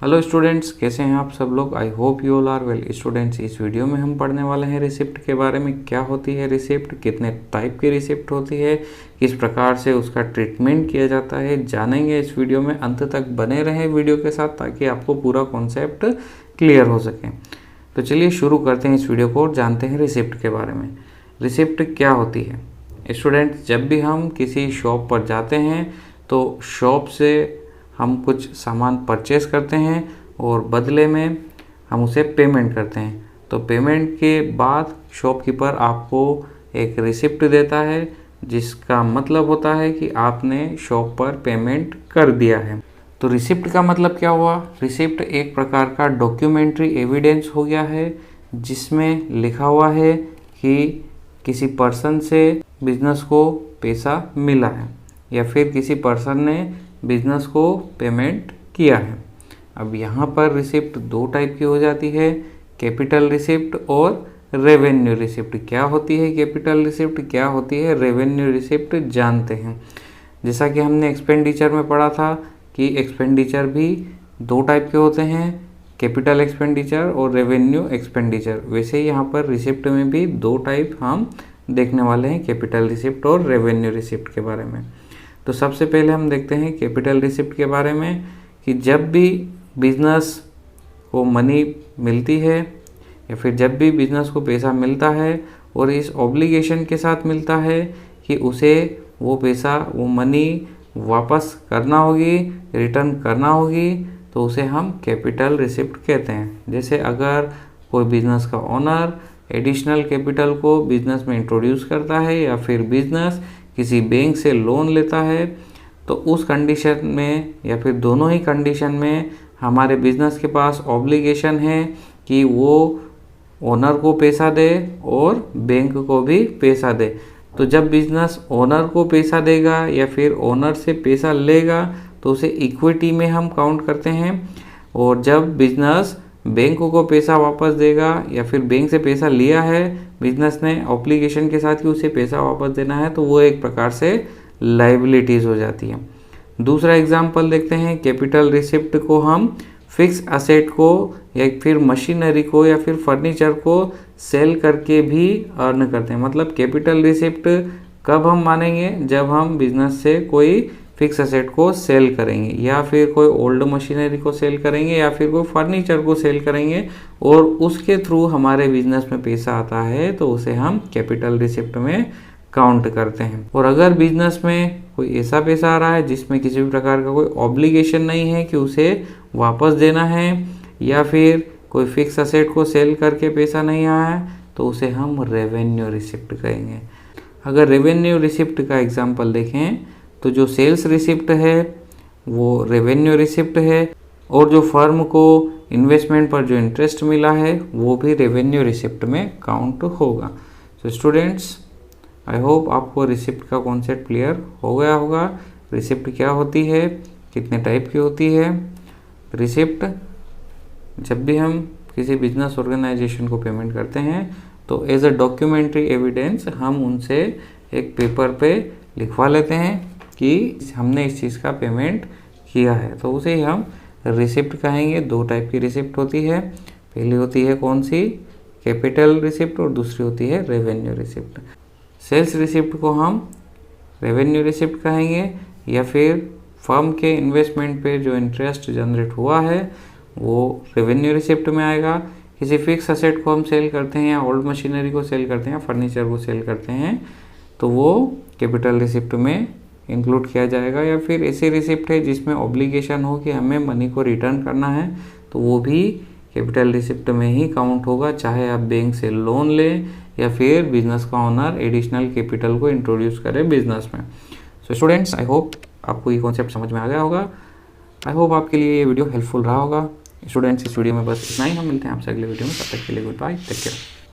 Hello students, कैसे हैं आप सब लोग। I hope you all are well. Students, इस वीडियो में हम पढ़ने वाले हैं रिसिप्ट के बारे में। क्या होती है रिसिप्ट, कितने टाइप की रिसिप्ट होती है, किस प्रकार से उसका ट्रीटमेंट किया जाता है, जानेंगे इस वीडियो में। अंत तक बने रहें वीडियो के साथ ताकि आपको पूरा कॉन्सेप्ट क्लियर हो सके। तो चलिए शुरू करते हैं इस वीडियो को और जानते हैं रिसिप्ट के बारे में। रिसिप्ट क्या होती है स्टूडेंट्स, जब भी हम किसी शॉप पर जाते हैं तो शॉप से हम कुछ सामान परचेस करते हैं और बदले में हम उसे पेमेंट करते हैं। तो पेमेंट के बाद शॉपकीपर आपको एक रिसिप्ट देता है, जिसका मतलब होता है कि आपने शॉप पर पेमेंट कर दिया है। तो रिसिप्ट का मतलब क्या हुआ। रिसिप्ट एक प्रकार का डॉक्यूमेंट्री एविडेंस हो गया है, जिसमें लिखा हुआ है कि किसी पर्सन से बिजनेस को पैसा मिला है या फिर किसी पर्सन ने बिजनेस को पेमेंट किया है। अब यहाँ पर रिसिप्ट दो टाइप की हो जाती है, कैपिटल रिसिप्ट और रेवेन्यू रिसिप्ट। क्या होती है कैपिटल रिसिप्ट, क्या होती है रेवेन्यू रिसिप्ट, जानते हैं। जैसा कि हमने एक्सपेंडिचर में पढ़ा था कि एक्सपेंडिचर भी दो टाइप के होते हैं, कैपिटल एक्सपेंडिचर और रेवेन्यू एक्सपेंडिचर। वैसे ही यहाँ पर रिसिप्ट में भी दो टाइप हम देखने वाले हैं, कैपिटल रिसिप्ट और रेवेन्यू रिसिप्ट के बारे में। तो सबसे पहले हम देखते हैं कैपिटल रिसिप्ट के बारे में कि जब भी बिजनेस को मनी मिलती है या फिर जब भी बिजनेस को पैसा मिलता है और इस ऑब्लिगेशन के साथ मिलता है कि उसे वो पैसा, वो मनी वापस करना होगी, रिटर्न करना होगी, तो उसे हम कैपिटल रिसिप्ट कहते हैं। जैसे अगर कोई बिजनेस का ओनर एडिशनल कैपिटल को बिजनेस में इंट्रोड्यूस करता है या फिर बिजनेस किसी बैंक से लोन लेता है, तो उस कंडीशन में या फिर दोनों ही कंडीशन में हमारे बिजनेस के पास ऑब्लिगेशन है कि वो ओनर को पैसा दे और बैंक को भी पैसा दे। तो जब बिजनेस ओनर को पैसा देगा या फिर ओनर से पैसा लेगा तो उसे इक्विटी में हम काउंट करते हैं, और जब बिजनेस बैंक को पैसा वापस देगा या फिर बैंक से पैसा लिया है बिजनेस ने ऑब्लिगेशन के साथ कि उसे पैसा वापस देना है, तो वो एक प्रकार से लायबिलिटीज़ हो जाती है। दूसरा एग्जांपल देखते हैं। कैपिटल रिसिप्ट को हम फिक्स असेट को या फिर मशीनरी को या फिर फर्नीचर को सेल करके भी अर्न करते हैं। मतलब कैपिटल रिसिप्ट कब हम मानेंगे, जब हम बिजनेस से कोई फिक्स असेट को सेल करेंगे या फिर कोई ओल्ड मशीनरी को सेल करेंगे या फिर कोई फर्नीचर को सेल करेंगे और उसके थ्रू हमारे बिजनेस में पैसा आता है, तो उसे हम कैपिटल रिसिप्ट में काउंट करते हैं। और अगर बिजनेस में कोई ऐसा पैसा आ रहा है जिसमें किसी भी प्रकार का कोई ऑब्लिगेशन नहीं है कि उसे वापस देना है या फिर कोई फिक्स असेट को सेल करके पैसा नहीं आया है, तो उसे हम रेवेन्यू रिसिप्ट कहेंगे। अगर रेवेन्यू रिसिप्ट का एग्जाम्पल देखें तो जो सेल्स रिसिप्ट है वो रेवेन्यू रिसिप्ट है, और जो फर्म को इन्वेस्टमेंट पर जो इंटरेस्ट मिला है वो भी रेवेन्यू रिसिप्ट में काउंट होगा। सो स्टूडेंट्स, आई होप आपको रिसिप्ट का कॉन्सेप्ट क्लियर हो गया होगा। रिसिप्ट क्या होती है, कितने टाइप की होती है। रिसिप्ट, जब भी हम किसी बिजनेस ऑर्गेनाइजेशन को पेमेंट करते हैं तो एज अ डॉक्यूमेंट्री एविडेंस हम उनसे एक पेपर पे लिखवा लेते हैं कि हमने इस चीज़ का पेमेंट किया है, तो उसे ही हम रिसिप्ट कहेंगे। दो टाइप की रिसिप्ट होती है, पहली होती है कौन सी, कैपिटल रिसिप्ट, और दूसरी होती है रेवेन्यू रिसिप्ट। सेल्स रिसिप्ट को हम रेवेन्यू रिसिप्ट कहेंगे, या फिर फर्म के इन्वेस्टमेंट पे जो इंटरेस्ट जनरेट हुआ है वो रेवेन्यू रिसिप्ट में आएगा। किसी फिक्स असेट को हम सेल करते हैं या ओल्ड मशीनरी को सेल करते हैं या फर्नीचर को सेल करते हैं, तो वो कैपिटल रिसिप्ट में इंक्लूड किया जाएगा। या फिर ऐसी रिसिप्ट है जिसमें ऑब्लिगेशन हो कि हमें मनी को रिटर्न करना है, तो वो भी कैपिटल रिसिप्ट में ही काउंट होगा, चाहे आप बैंक से लोन लें या फिर बिजनेस का ओनर एडिशनल कैपिटल को इंट्रोड्यूस करे बिजनेस में। सो स्टूडेंट्स, आई होप आपको ये कॉन्सेप्ट समझ में आ गया होगा। आई होप आपके लिए ये वीडियो हेल्पफुल रहा होगा। स्टूडेंट्स, इस वीडियो में बस इतना ही। हम मिलते हैं आपसे अगले वीडियो में, तब तक के लिए गुड बाय, टेक केयर।